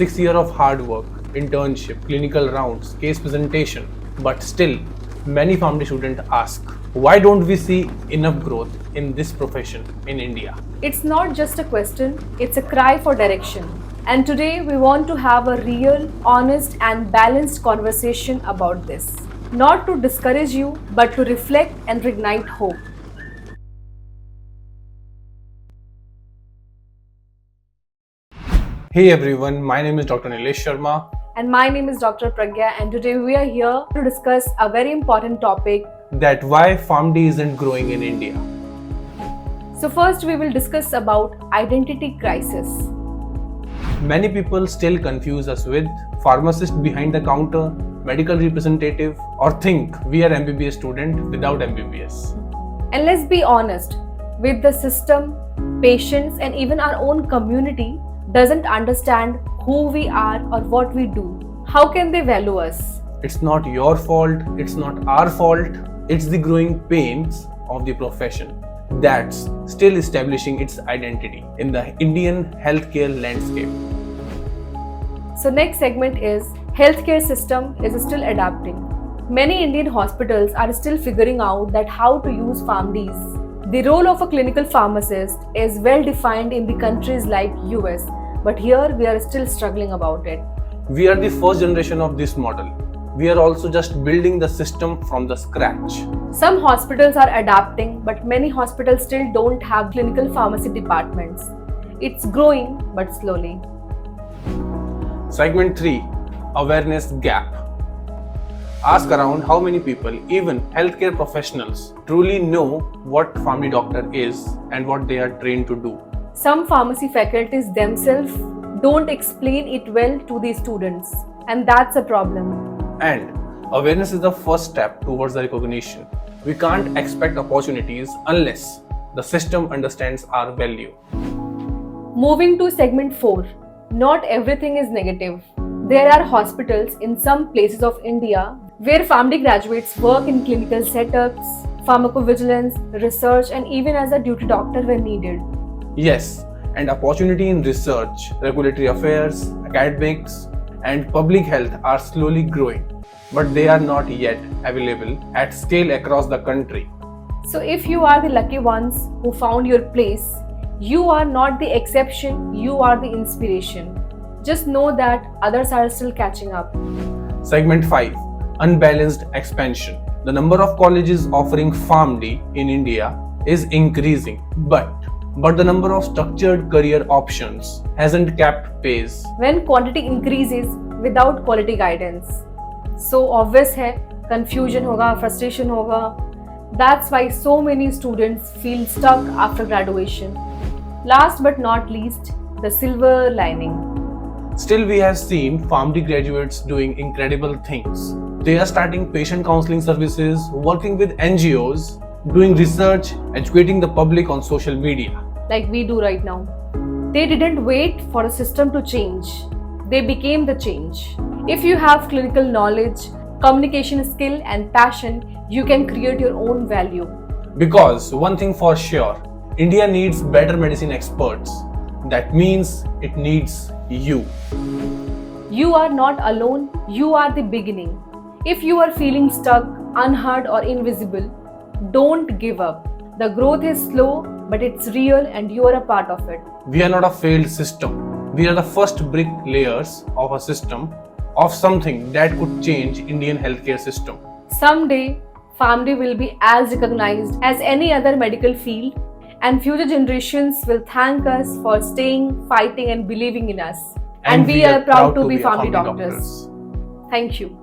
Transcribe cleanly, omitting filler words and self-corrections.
6 years of hard work, internship, clinical rounds, case presentation. But still, many pharmacy students ask, why don't we see enough growth in this profession in India? It's not just a question, it's a cry for direction. And today we want to have a real, honest and balanced conversation about this. Not to discourage you, but to reflect and reignite hope. Hey everyone, my name is Dr. Nilesh Sharma. And my name is Dr. Pragya, and today we are here to discuss a very important topic. That why PharmD isn't growing in India. So first we will discuss about identity crisis. Many people still confuse us with pharmacist behind the counter, medical representative, or think we are MBBS student without MBBS. And let's be honest, with the system, patients and even our own community doesn't understand who we are or what we do. How can they value us? It's not your fault, it's not our fault, it's the growing pains of the profession that's still establishing its identity in the Indian healthcare landscape. So next segment is healthcare system is still adapting. Many Indian hospitals are still figuring out that how to use PharmDs. The role of a clinical pharmacist is well defined in the countries like US, but here we are still struggling about it. We are the first generation of this model. We are also just building the system from the scratch. Some hospitals are adapting, but many hospitals still don't have clinical pharmacy departments. It's growing, but slowly. Segment 3, Awareness Gap. Ask around how many people, even healthcare professionals, truly know what family doctor is and what they are trained to do. Some pharmacy faculties themselves don't explain it well to the students, and that's a problem. And awareness is the first step towards the recognition. We can't expect opportunities unless the system understands our value. Moving to segment 4, not everything is negative. There are hospitals in some places of India where PharmD graduates work in clinical setups, pharmacovigilance, research, and even as a duty doctor when needed. Yes, and opportunity in research, regulatory affairs, academics, and public health are slowly growing, but they are not yet available at scale across the country. So if you are the lucky ones who found your place, you are not the exception, you are the inspiration. Just know that others are still catching up. Segment 5, Unbalanced Expansion. The number of colleges offering PharmD in India is increasing, but the number of structured career options hasn't kept pace. When quantity increases without quality guidance, so obvious hai, confusion hoga, frustration hoga. That's why so many students feel stuck after graduation. Last but not least, the silver lining. Still, we have seen PharmD graduates doing incredible things. They are starting patient counseling services, working with NGOs, doing research, educating the public on social media. Like we do right now. They didn't wait for a system to change. They became the change. If you have clinical knowledge, communication skill and passion, you can create your own value. Because one thing for sure, India needs better medicine experts. That means it needs you. You are not alone, you are the beginning. If you are feeling stuck, unheard or invisible, don't give up. The growth is slow, but it's real and you are a part of it. We are not a failed system. We are the first brick layers of a system of something that could change Indian healthcare system. Someday, PharmD will be as recognized as any other medical field, and future generations will thank us for staying, fighting and believing in us. And we are proud to be PharmD doctors. Thank you.